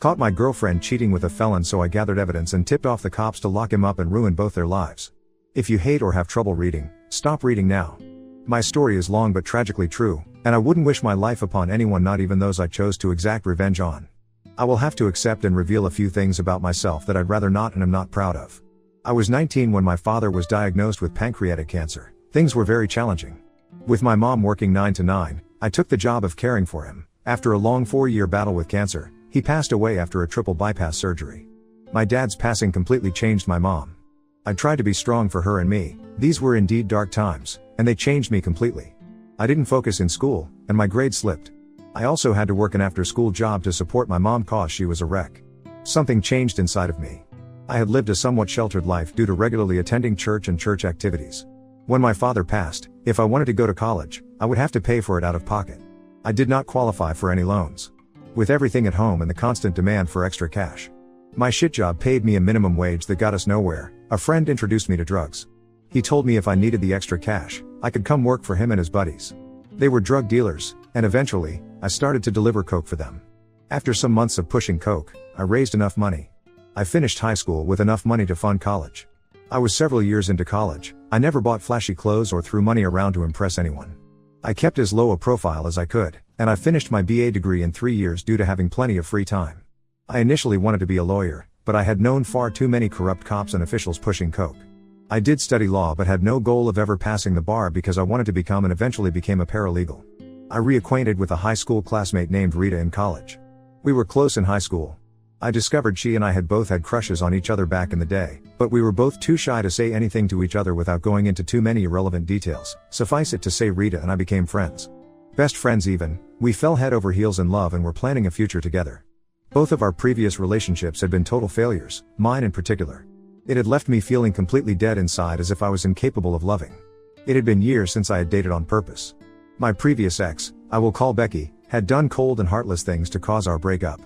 Caught my girlfriend cheating with a felon, so I gathered evidence and tipped off the cops to lock him up and ruin both their lives. If you hate or have trouble reading, stop reading now. My story is long but tragically true, and I wouldn't wish my life upon anyone, not even those I chose to exact revenge on. I will have to accept and reveal a few things about myself that I'd rather not and am not proud of. I was 19 when my father was diagnosed with pancreatic cancer. Things were very challenging. With my mom working 9 to 9, I took the job of caring for him. After a long 4-year battle with cancer, he passed away after a triple bypass surgery. My dad's passing completely changed my mom. I tried to be strong for her and me. These were indeed dark times, and they changed me completely. I didn't focus in school, and my grades slipped. I also had to work an after-school job to support my mom cause she was a wreck. Something changed inside of me. I had lived a somewhat sheltered life due to regularly attending church and church activities. When my father passed, if I wanted to go to college, I would have to pay for it out of pocket. I did not qualify for any loans. With everything at home and the constant demand for extra cash, my shit job paid me a minimum wage that got us nowhere. A friend introduced me to drugs. He told me if I needed the extra cash, I could come work for him and his buddies. They were drug dealers, and eventually, I started to deliver coke for them. After some months of pushing coke, I raised enough money. I finished high school with enough money to fund college. I was several years into college. I never bought flashy clothes or threw money around to impress anyone. I kept as low a profile as I could, and I finished my BA degree in 3 years due to having plenty of free time. I initially wanted to be a lawyer, but I had known far too many corrupt cops and officials pushing coke. I did study law but had no goal of ever passing the bar because I wanted to become and eventually became a paralegal. I reacquainted with a high school classmate named Rita in college. We were close in high school. I discovered she and I had both had crushes on each other back in the day, but we were both too shy to say anything to each other without going into too many irrelevant details. Suffice it to say, Rita and I became friends. Best friends even. We fell head over heels in love and were planning a future together. Both of our previous relationships had been total failures, mine in particular. It had left me feeling completely dead inside, as if I was incapable of loving. It had been years since I had dated on purpose. My previous ex, I will call Becky, had done cold and heartless things to cause our breakup.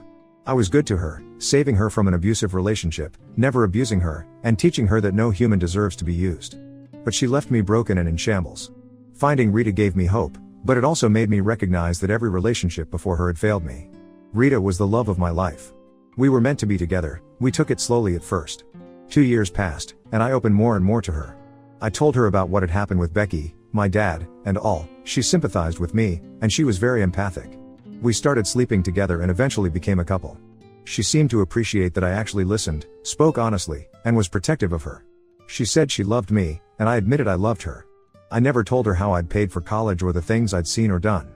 I was good to her, saving her from an abusive relationship, never abusing her, and teaching her that no human deserves to be used. But she left me broken and in shambles. Finding Rita gave me hope, but it also made me recognize that every relationship before her had failed me. Rita was the love of my life. We were meant to be together. We took it slowly at first. 2 years passed, and I opened more and more to her. I told her about what had happened with Becky, my dad, and all. She sympathized with me, and she was very empathic. We started sleeping together and eventually became a couple. She seemed to appreciate that I actually listened, spoke honestly, and was protective of her. She said she loved me, and I admitted I loved her. I never told her how I'd paid for college or the things I'd seen or done.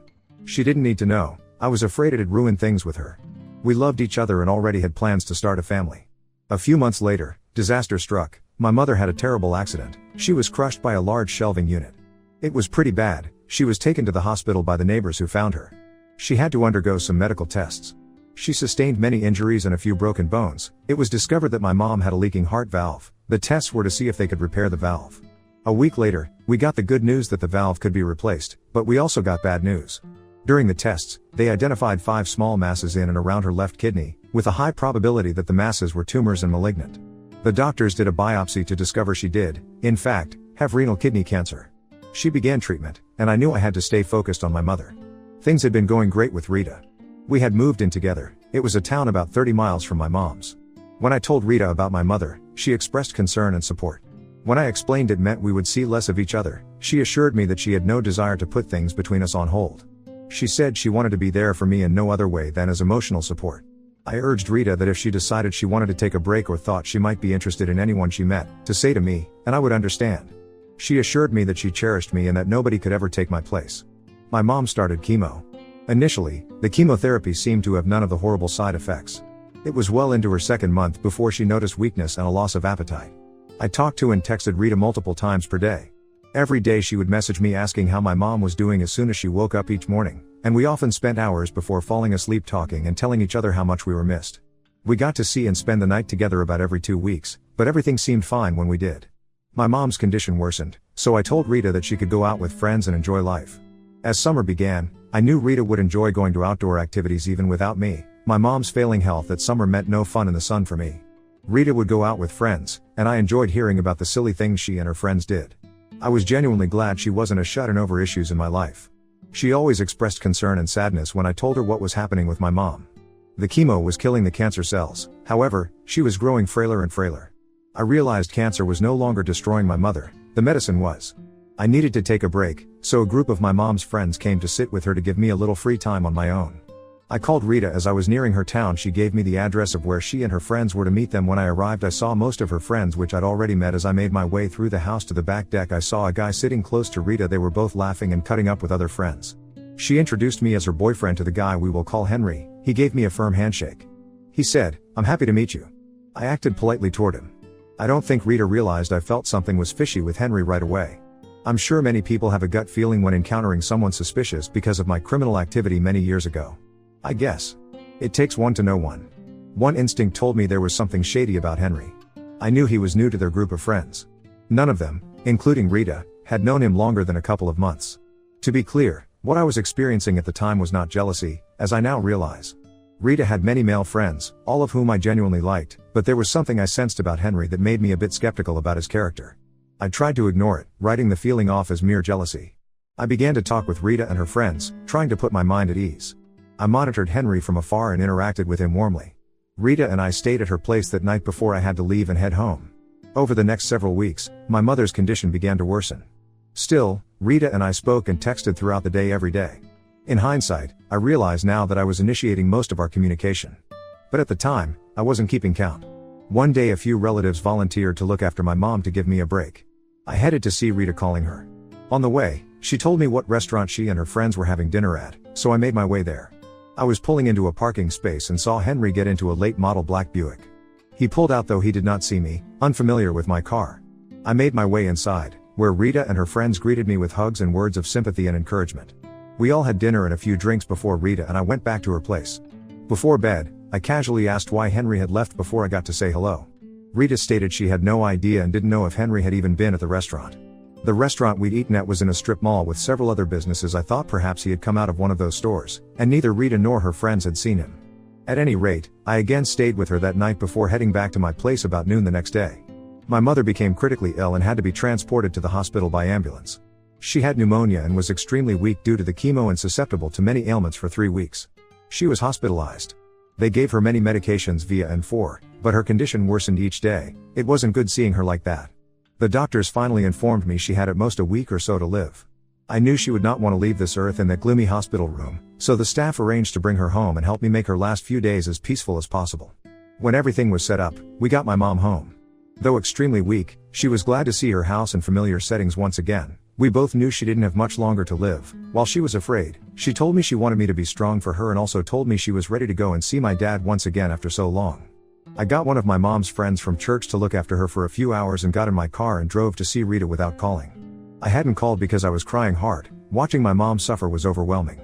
She didn't need to know. I was afraid it'd ruin things with her. We loved each other and already had plans to start a family. A few months later, disaster struck. My mother had a terrible accident. She was crushed by a large shelving unit. It was pretty bad. She was taken to the hospital by the neighbors who found her. She had to undergo some medical tests. She sustained many injuries and a few broken bones. It was discovered that my mom had a leaking heart valve. The tests were to see if they could repair the valve. A week later, we got the good news that the valve could be replaced, but we also got bad news. During the tests, they identified 5 small masses in and around her left kidney, with a high probability that the masses were tumors and malignant. The doctors did a biopsy to discover she did, in fact, have renal kidney cancer. She began treatment, and I knew I had to stay focused on my mother. Things had been going great with Rita. We had moved in together. It was a town about 30 miles from my mom's. When I told Rita about my mother, she expressed concern and support. When I explained it meant we would see less of each other, she assured me that she had no desire to put things between us on hold. She said she wanted to be there for me in no other way than as emotional support. I urged Rita that if she decided she wanted to take a break or thought she might be interested in anyone she met, to say to me, and I would understand. She assured me that she cherished me and that nobody could ever take my place. My mom started chemo. Initially, the chemotherapy seemed to have none of the horrible side effects. It was well into her second month before she noticed weakness and a loss of appetite. I talked to and texted Rita multiple times per day. Every day she would message me asking how my mom was doing as soon as she woke up each morning, and we often spent hours before falling asleep talking and telling each other how much we were missed. We got to see and spend the night together about every 2 weeks, but everything seemed fine when we did. My mom's condition worsened, so I told Rita that she could go out with friends and enjoy life. As summer began, I knew Rita would enjoy going to outdoor activities even without me. My mom's failing health that summer meant no fun in the sun for me. Rita would go out with friends, and I enjoyed hearing about the silly things she and her friends did. I was genuinely glad she wasn't a shut-in over issues in my life. She always expressed concern and sadness when I told her what was happening with my mom. The chemo was killing the cancer cells, however, she was growing frailer and frailer. I realized cancer was no longer destroying my mother, the medicine was. I needed to take a break, so a group of my mom's friends came to sit with her to give me a little free time on my own. I called Rita as I was nearing her town. She gave me the address of where she and her friends were to meet them. When I arrived, I saw most of her friends, which I'd already met. As I made my way through the house to the back deck, I saw a guy sitting close to Rita. They were both laughing and cutting up with other friends. She introduced me as her boyfriend to the guy we will call Henry. He gave me a firm handshake. He said, "I'm happy to meet you." I acted politely toward him. I don't think Rita realized I felt something was fishy with Henry right away. I'm sure many people have a gut feeling when encountering someone suspicious because of my criminal activity many years ago. I guess. It takes one to know one. One instinct told me there was something shady about Henry. I knew he was new to their group of friends. None of them, including Rita, had known him longer than a couple of months. To be clear, what I was experiencing at the time was not jealousy, as I now realize. Rita had many male friends, all of whom I genuinely liked, but there was something I sensed about Henry that made me a bit skeptical about his character. I tried to ignore it, writing the feeling off as mere jealousy. I began to talk with Rita and her friends, trying to put my mind at ease. I monitored Henry from afar and interacted with him warmly. Rita and I stayed at her place that night before I had to leave and head home. Over the next several weeks, my mother's condition began to worsen. Still, Rita and I spoke and texted throughout the day every day. In hindsight, I realize now that I was initiating most of our communication. But at the time, I wasn't keeping count. One day a few relatives volunteered to look after my mom to give me a break. I headed to see Rita, calling her. On the way, she told me what restaurant she and her friends were having dinner at, so I made my way there. I was pulling into a parking space and saw Henry get into a late model black Buick. He pulled out though he did not see me, unfamiliar with my car. I made my way inside, where Rita and her friends greeted me with hugs and words of sympathy and encouragement. We all had dinner and a few drinks before Rita and I went back to her place. Before bed, I casually asked why Henry had left before I got to say hello. Rita stated she had no idea and didn't know if Henry had even been at the restaurant. The restaurant we'd eaten at was in a strip mall with several other businesses. I thought perhaps he had come out of one of those stores, and neither Rita nor her friends had seen him. At any rate, I again stayed with her that night before heading back to my place about noon the next day. My mother became critically ill and had to be transported to the hospital by ambulance. She had pneumonia and was extremely weak due to the chemo and susceptible to many ailments for 3 weeks. She was hospitalized. They gave her many medications via N4, but her condition worsened each day. It wasn't good seeing her like that. The doctors finally informed me she had at most a week or so to live. I knew she would not want to leave this earth in that gloomy hospital room, so the staff arranged to bring her home and help me make her last few days as peaceful as possible. When everything was set up, we got my mom home. Though extremely weak, she was glad to see her house and familiar settings once again. We both knew she didn't have much longer to live. While she was afraid, she told me she wanted me to be strong for her and also told me she was ready to go and see my dad once again after so long. I got one of my mom's friends from church to look after her for a few hours and got in my car and drove to see Rita without calling. I hadn't called because I was crying hard. Watching my mom suffer was overwhelming.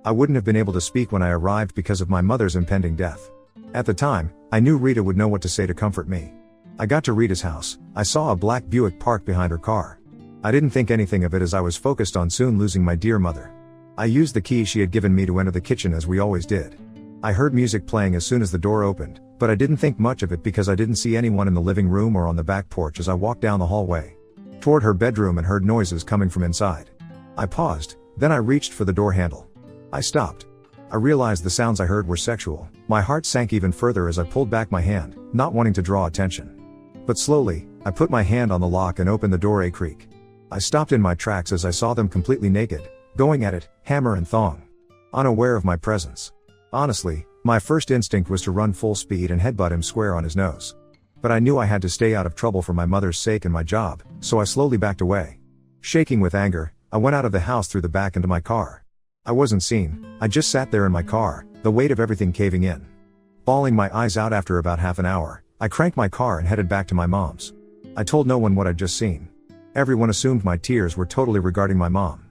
I wouldn't have been able to speak when I arrived because of my mother's impending death. At the time, I knew Rita would know what to say to comfort me. I got to Rita's house. I saw a black Buick parked behind her car. I didn't think anything of it as I was focused on soon losing my dear mother. I used the key she had given me to enter the kitchen as we always did. I heard music playing as soon as the door opened, but I didn't think much of it because I didn't see anyone in the living room or on the back porch as I walked down the hallway toward her bedroom and heard noises coming from inside. I paused, then I reached for the door handle. I stopped. I realized the sounds I heard were sexual. My heart sank even further as I pulled back my hand, not wanting to draw attention. But slowly, I put my hand on the lock and opened the door a creak. I stopped in my tracks as I saw them completely naked, going at it, hammer and thong. Unaware of my presence. Honestly, my first instinct was to run full speed and headbutt him square on his nose. But I knew I had to stay out of trouble for my mother's sake and my job, so I slowly backed away. Shaking with anger, I went out of the house through the back into my car. I wasn't seen. I just sat there in my car, the weight of everything caving in. Bawling my eyes out after about half an hour, I cranked my car and headed back to my mom's. I told no one what I'd just seen. Everyone assumed my tears were totally regarding my mom.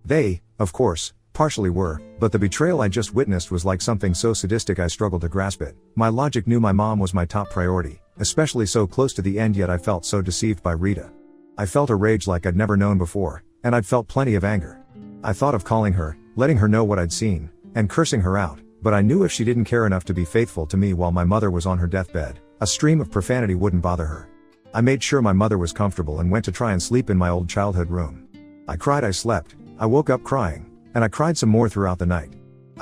They, of course, partially were, but the betrayal I just witnessed was like something so sadistic I struggled to grasp it. My logic knew my mom was my top priority, especially so close to the end, yet I felt so deceived by Rita. I felt a rage like I'd never known before, and I'd felt plenty of anger. I thought of calling her, letting her know what I'd seen, and cursing her out, but I knew if she didn't care enough to be faithful to me while my mother was on her deathbed, a stream of profanity wouldn't bother her. I made sure my mother was comfortable and went to try and sleep in my old childhood room. I cried, I slept, I woke up crying, and I cried some more throughout the night.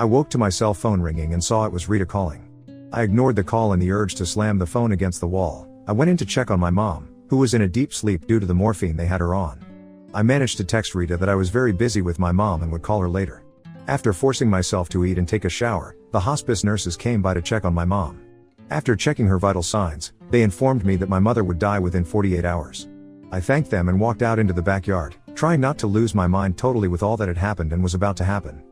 I woke to my cell phone ringing and saw it was Rita calling. I ignored the call and the urge to slam the phone against the wall. I went in to check on my mom, who was in a deep sleep due to the morphine they had her on. I managed to text Rita that I was very busy with my mom and would call her later. After forcing myself to eat and take a shower, the hospice nurses came by to check on my mom. After checking her vital signs, they informed me that my mother would die within 48 hours. I thanked them and walked out into the backyard, trying not to lose my mind totally with all that had happened and was about to happen.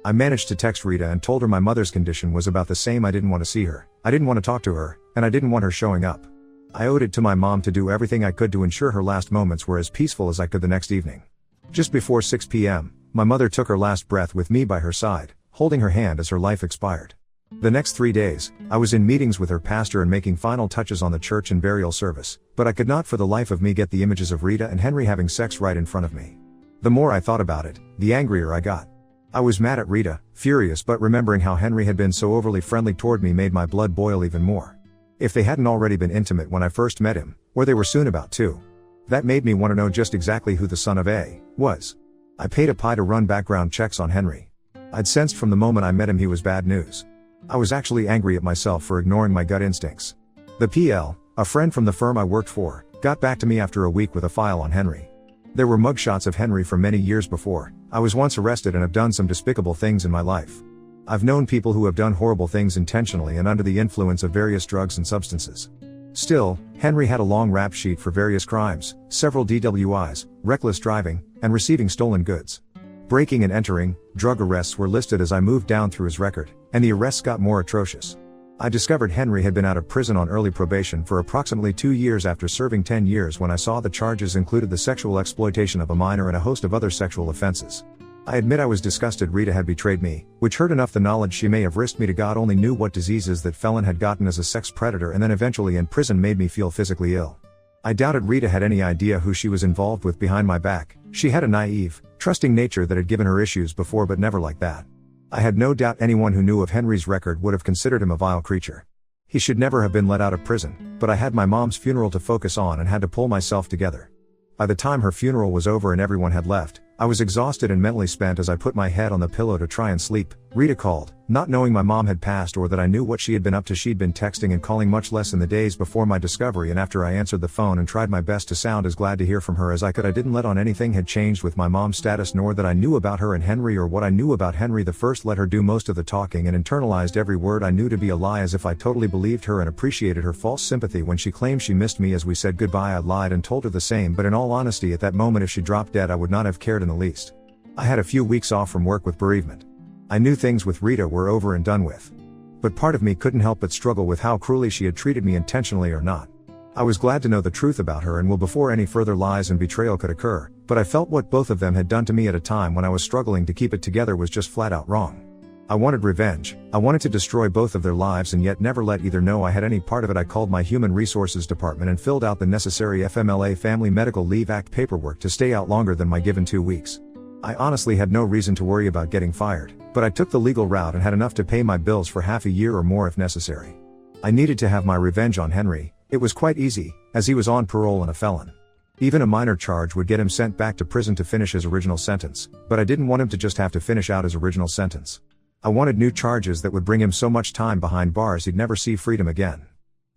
I managed to text Rita and told her my mother's condition was about the same. I didn't want to see her, I didn't want to talk to her, and I didn't want her showing up. I owed it to my mom to do everything I could to ensure her last moments were as peaceful as I could the next evening. Just before 6 p.m., my mother took her last breath with me by her side, holding her hand as her life expired. The next 3 days, I was in meetings with her pastor and making final touches on the church and burial service, but I could not for the life of me get the images of Rita and Henry having sex right in front of me. The more I thought about it, the angrier I got. I was mad at Rita, furious, but remembering how Henry had been so overly friendly toward me made my blood boil even more. If they hadn't already been intimate when I first met him, or they were soon about to. That made me want to know just exactly who the son of A was. I paid a pie to run background checks on Henry. I'd sensed from the moment I met him he was bad news. I was actually angry at myself for ignoring my gut instincts. The PL, a friend from the firm I worked for, got back to me after a week with a file on Henry. There were mugshots of Henry from many years before. I was once arrested and have done some despicable things in my life. I've known people who have done horrible things intentionally and under the influence of various drugs and substances. Still, Henry had a long rap sheet for various crimes, several DWIs, reckless driving, and receiving stolen goods. Breaking and entering, drug arrests were listed as I moved down through his record, and the arrests got more atrocious. I discovered Henry had been out of prison on early probation for approximately 2 years after serving 10 years when I saw the charges included the sexual exploitation of a minor and a host of other sexual offenses. I admit I was disgusted Rita had betrayed me, which hurt enough the knowledge she may have risked me to God only knew what diseases that Felon had gotten as a sex predator and then eventually in prison made me feel physically ill. I doubted Rita had any idea who she was involved with behind my back. She had a naive, trusting nature that had given her issues before but never like that. I had no doubt anyone who knew of Henry's record would have considered him a vile creature. He should never have been let out of prison, but I had my mom's funeral to focus on and had to pull myself together. By the time her funeral was over and everyone had left, I was exhausted and mentally spent as I put my head on the pillow to try and sleep. Rita called, not knowing my mom had passed or that I knew what she had been up to. She'd been texting and calling much less in the days before my discovery, and after I answered the phone and tried my best to sound as glad to hear from her as I could, I didn't let on anything had changed with my mom's status nor that I knew about her and Henry or what I knew about Henry. The first let her do most of the talking and internalized every word I knew to be a lie as if I totally believed her and appreciated her false sympathy when she claimed she missed me as we said goodbye. I lied and told her the same, but in all honesty at that moment if she dropped dead I would not have cared in the least. I had a few weeks off from work with bereavement. I knew things with Rita were over and done with. But part of me couldn't help but struggle with how cruelly she had treated me, intentionally or not. I was glad to know the truth about her and will before any further lies and betrayal could occur, but I felt what both of them had done to me at a time when I was struggling to keep it together was just flat out wrong. I wanted revenge. I wanted to destroy both of their lives and yet never let either know I had any part of it. I called my Human Resources department and filled out the necessary FMLA Family Medical Leave Act paperwork to stay out longer than my given 2 weeks. I honestly had no reason to worry about getting fired, but I took the legal route and had enough to pay my bills for half a year or more if necessary. I needed to have my revenge on Henry. It was quite easy, as he was on parole and a felon. Even a minor charge would get him sent back to prison to finish his original sentence, but I didn't want him to just have to finish out his original sentence. I wanted new charges that would bring him so much time behind bars he'd never see freedom again.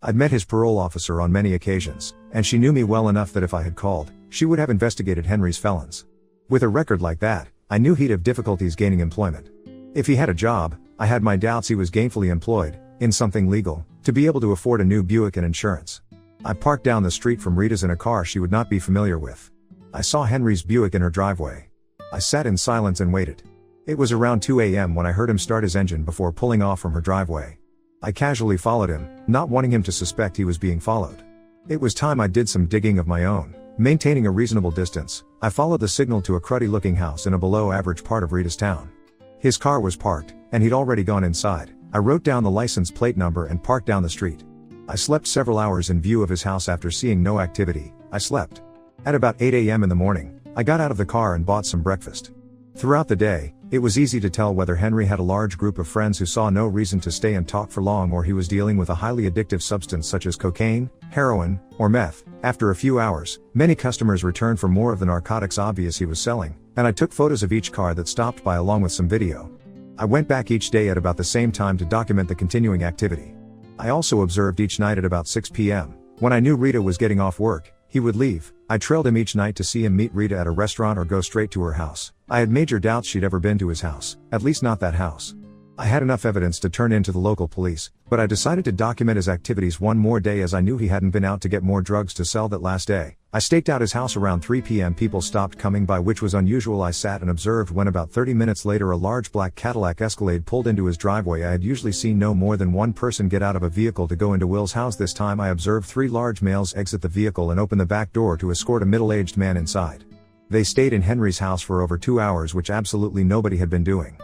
I'd met his parole officer on many occasions, and she knew me well enough that if I had called, she would have investigated Henry's felons. With a record like that, I knew he'd have difficulties gaining employment. If he had a job, I had my doubts he was gainfully employed, in something legal, to be able to afford a new Buick and insurance. I parked down the street from Rita's in a car she would not be familiar with. I saw Henry's Buick in her driveway. I sat in silence and waited. It was around 2 a.m. when I heard him start his engine before pulling off from her driveway. I casually followed him, not wanting him to suspect he was being followed. It was time I did some digging of my own. Maintaining a reasonable distance, I followed the signal to a cruddy-looking house in a below-average part of Rita's town. His car was parked, and he'd already gone inside. I wrote down the license plate number and parked down the street. I slept several hours in view of his house. After seeing no activity, I slept. At about 8 a.m. in the morning, I got out of the car and bought some breakfast. Throughout the day, it was easy to tell whether Henry had a large group of friends who saw no reason to stay and talk for long, or he was dealing with a highly addictive substance such as cocaine, heroin, or meth. After a few hours, many customers returned for more of the narcotics obvious he was selling, and I took photos of each car that stopped by along with some video. I went back each day at about the same time to document the continuing activity. I also observed each night at about 6 p.m. When I knew Rita was getting off work, he would leave. I trailed him each night to see him meet Rita at a restaurant or go straight to her house. I had major doubts she'd ever been to his house, at least not that house. I had enough evidence to turn in to the local police, but I decided to document his activities one more day as I knew he hadn't been out to get more drugs to sell that last day. I staked out his house around 3 p.m. People stopped coming by, which was unusual. I sat and observed when about 30 minutes later a large black Cadillac Escalade pulled into his driveway. I had usually seen no more than one person get out of a vehicle to go into Will's house. This time I observed 3 large males exit the vehicle and open the back door to escort a middle-aged man inside. They stayed in Henry's house for over 2 hours, which absolutely nobody had been doing.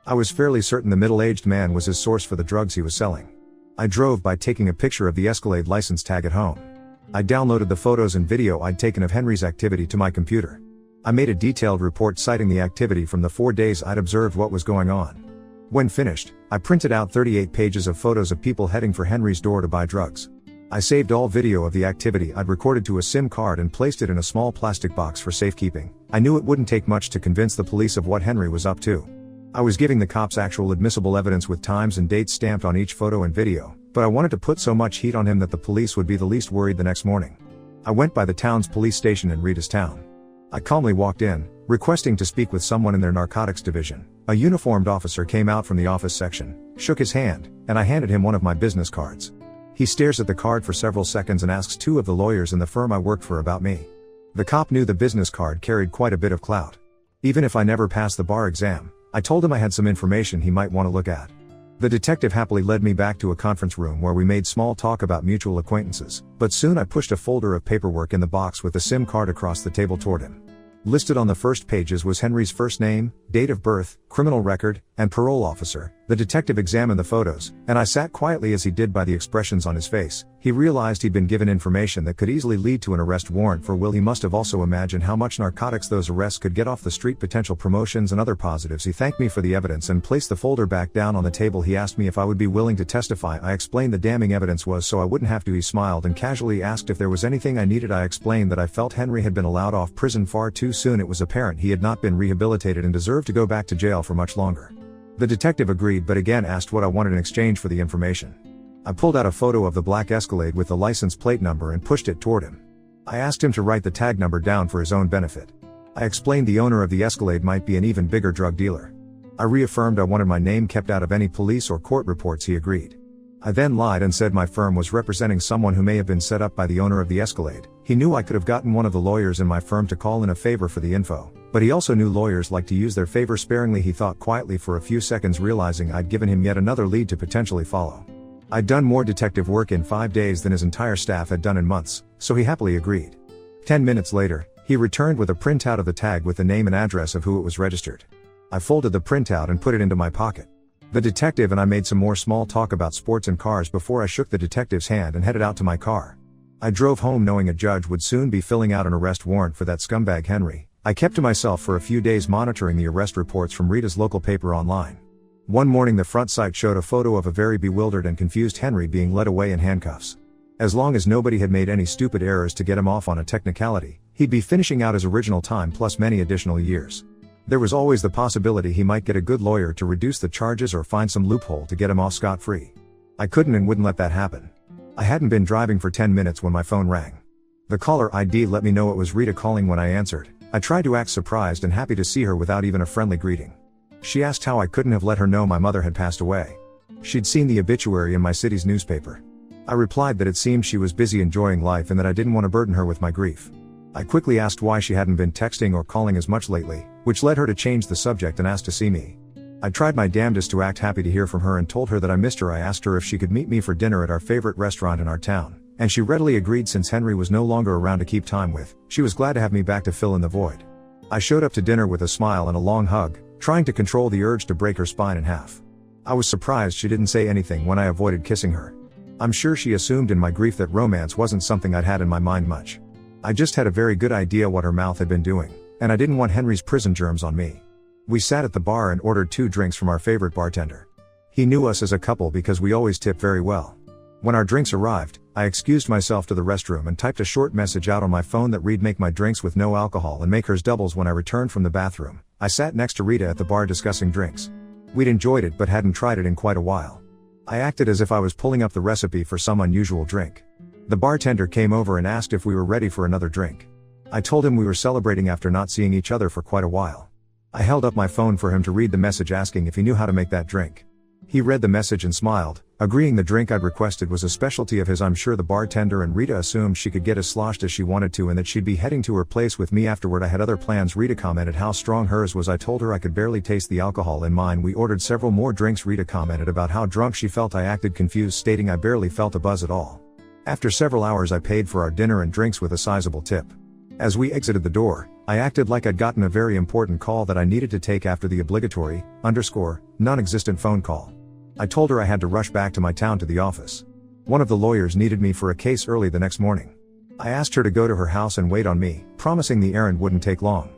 I was fairly certain the middle-aged man was his source for the drugs he was selling. I drove by taking a picture of the Escalade license tag at home. I downloaded the photos and video I'd taken of Henry's activity to my computer. I made a detailed report citing the activity from the 4 days I'd observed what was going on. When finished, I printed out 38 pages of photos of people heading for Henry's door to buy drugs. I saved all video of the activity I'd recorded to a SIM card and placed it in a small plastic box for safekeeping. I knew it wouldn't take much to convince the police of what Henry was up to. I was giving the cops actual admissible evidence with times and dates stamped on each photo and video, but I wanted to put so much heat on him that the police would be the least worried the next morning. I went by the town's police station in Rita's town. I calmly walked in, requesting to speak with someone in their narcotics division. A uniformed officer came out from the office section, shook his hand, and I handed him one of my business cards. He stares at the card for several seconds and asks 2 of the lawyers in the firm I worked for about me. The cop knew the business card carried quite a bit of clout. Even if I never passed the bar exam, I told him I had some information he might want to look at. The detective happily led me back to a conference room where we made small talk about mutual acquaintances, but soon I pushed a folder of paperwork in the box with the SIM card across the table toward him. Listed on the first pages was Henry's first name, date of birth, criminal record, and parole officer. The detective examined the photos, and I sat quietly as he did by the expressions on his face. He realized he'd been given information that could easily lead to an arrest warrant for Will. He must have also imagined how much narcotics those arrests could get off the street, potential promotions and other positives. He thanked me for the evidence and placed the folder back down on the table. He asked me if I would be willing to testify. I explained the damning evidence was so I wouldn't have to. He smiled and casually asked if there was anything I needed. I explained that I felt Henry had been allowed off prison far too soon. It was apparent he had not been rehabilitated and deserved to go back to jail for much longer. The detective agreed, but again asked what I wanted in exchange for the information. I pulled out a photo of the black Escalade with the license plate number and pushed it toward him. I asked him to write the tag number down for his own benefit. I explained the owner of the Escalade might be an even bigger drug dealer. I reaffirmed I wanted my name kept out of any police or court reports. He agreed. I then lied and said my firm was representing someone who may have been set up by the owner of the Escalade. He knew I could have gotten one of the lawyers in my firm to call in a favor for the info, but he also knew lawyers like to use their favor sparingly. He thought quietly for a few seconds, realizing I'd given him yet another lead to potentially follow. I'd done more detective work in 5 days than his entire staff had done in months, so he happily agreed. 10 minutes later, he returned with a printout of the tag with the name and address of who it was registered. I folded the printout and put it into my pocket. The detective and I made some more small talk about sports and cars before I shook the detective's hand and headed out to my car. I drove home knowing a judge would soon be filling out an arrest warrant for that scumbag Henry. I kept to myself for a few days, monitoring the arrest reports from Rita's local paper online. One morning the front site showed a photo of a very bewildered and confused Henry being led away in handcuffs. As long as nobody had made any stupid errors to get him off on a technicality, he'd be finishing out his original time plus many additional years. There was always the possibility he might get a good lawyer to reduce the charges or find some loophole to get him off scot-free. I couldn't and wouldn't let that happen. I hadn't been driving for 10 minutes when my phone rang. The caller ID let me know it was Rita calling. When I answered, I tried to act surprised and happy to see her without even a friendly greeting. She asked how I couldn't have let her know my mother had passed away. She'd seen the obituary in my city's newspaper. I replied that it seemed she was busy enjoying life and that I didn't want to burden her with my grief. I quickly asked why she hadn't been texting or calling as much lately, which led her to change the subject and ask to see me. I tried my damnedest to act happy to hear from her and told her that I missed her. I asked her if she could meet me for dinner at our favorite restaurant in our town, and she readily agreed. Since Henry was no longer around to keep time with, she was glad to have me back to fill in the void. I showed up to dinner with a smile and a long hug, trying to control the urge to break her spine in half. I was surprised she didn't say anything when I avoided kissing her. I'm sure she assumed in my grief that romance wasn't something I'd had in my mind much. I just had a very good idea what her mouth had been doing, and I didn't want Henry's prison germs on me. We sat at the bar and ordered 2 drinks from our favorite bartender. He knew us as a couple because we always tip very well. When our drinks arrived, I excused myself to the restroom and typed a short message out on my phone that read, "Make my drinks with no alcohol and make hers doubles." When I returned from the bathroom, I sat next to Rita at the bar discussing drinks. We'd enjoyed it but hadn't tried it in quite a while. I acted as if I was pulling up the recipe for some unusual drink. The bartender came over and asked if we were ready for another drink. I told him we were celebrating after not seeing each other for quite a while. I held up my phone for him to read the message asking if he knew how to make that drink. He read the message and smiled, agreeing the drink I'd requested was a specialty of his. I'm sure the bartender and Rita assumed she could get as sloshed as she wanted to and that she'd be heading to her place with me afterward. I had other plans. Rita commented how strong hers was. I told her I could barely taste the alcohol in mine. We ordered several more drinks. Rita commented about how drunk she felt. I acted confused, stating I barely felt a buzz at all. After several hours I paid for our dinner and drinks with a sizable tip. As we exited the door, I acted like I'd gotten a very important call that I needed to take after the obligatory, non-existent phone call. I told her I had to rush back to my town to the office. One of the lawyers needed me for a case early the next morning. I asked her to go to her house and wait on me, promising the errand wouldn't take long.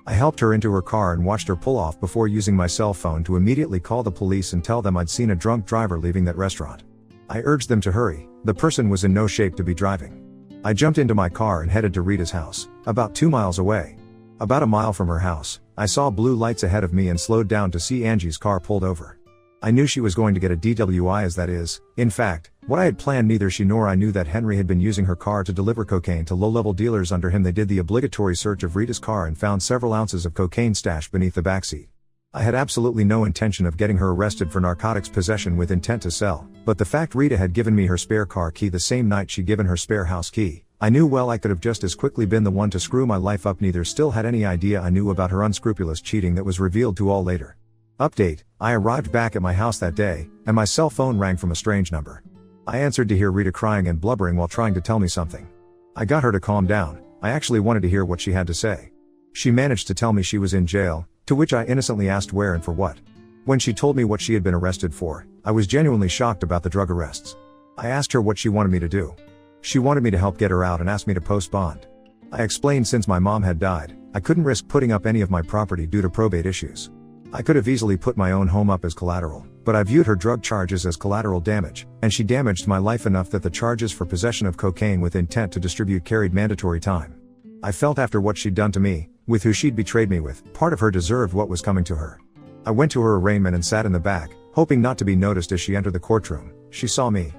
I helped her into her car and watched her pull off before using my cell phone to immediately call the police and tell them I'd seen a drunk driver leaving that restaurant. I urged them to hurry. The person was in no shape to be driving. I jumped into my car and headed to Rita's house, about 2 miles away. About a mile from her house, I saw blue lights ahead of me and slowed down to see Angie's car pulled over. I knew she was going to get a DWI, as that is, in fact, what I had planned. Neither she nor I knew that Henry had been using her car to deliver cocaine to low-level dealers under him. They did the obligatory search of Rita's car and found several ounces of cocaine stashed beneath the backseat. I had absolutely no intention of getting her arrested for narcotics possession with intent to sell, but the fact Rita had given me her spare car key the same night she'd given her spare house key, I knew well I could have just as quickly been the one to screw my life up. Neither still had any idea I knew about her unscrupulous cheating that was revealed to all later. Update: I arrived back at my house that day, and my cell phone rang from a strange number. I answered to hear Rita crying and blubbering while trying to tell me something. I got her to calm down. I actually wanted to hear what she had to say. She managed to tell me she was in jail, to which I innocently asked where and for what. When she told me what she had been arrested for, I was genuinely shocked about the drug arrests. I asked her what she wanted me to do. She wanted me to help get her out and asked me to post bond. I explained since my mom had died, I couldn't risk putting up any of my property due to probate issues. I could have easily put my own home up as collateral, but I viewed her drug charges as collateral damage, and she damaged my life enough that the charges for possession of cocaine with intent to distribute carried mandatory time. I felt after what she'd done to me, with who she'd betrayed me with, part of her deserved what was coming to her. I went to her arraignment and sat in the back, hoping not to be noticed as she entered the courtroom. She saw me.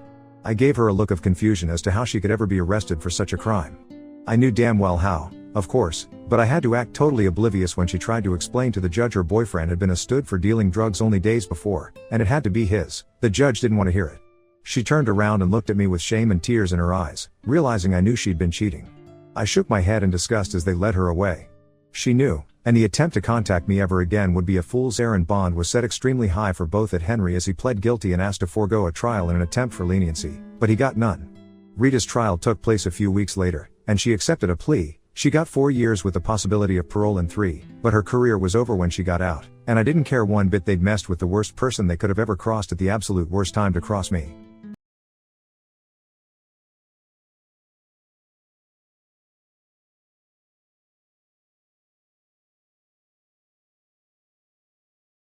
I gave her a look of confusion as to how she could ever be arrested for such a crime. I knew damn well how, of course, but I had to act totally oblivious when she tried to explain to the judge her boyfriend had been arrested for dealing drugs only days before, and it had to be his. The judge didn't want to hear it. She turned around and looked at me with shame and tears in her eyes, realizing I knew she'd been cheating. I shook my head in disgust as they led her away. She knew, and the attempt to contact me ever again would be a fool's errand. Bond was set extremely high for both at Henry as he pled guilty and asked to forego a trial in an attempt for leniency, but he got none. Rita's trial took place a few weeks later, and she accepted a plea. She got 4 years with the possibility of parole in 3, but her career was over when she got out, and I didn't care one bit. They'd messed with the worst person they could have ever crossed at the absolute worst time to cross me.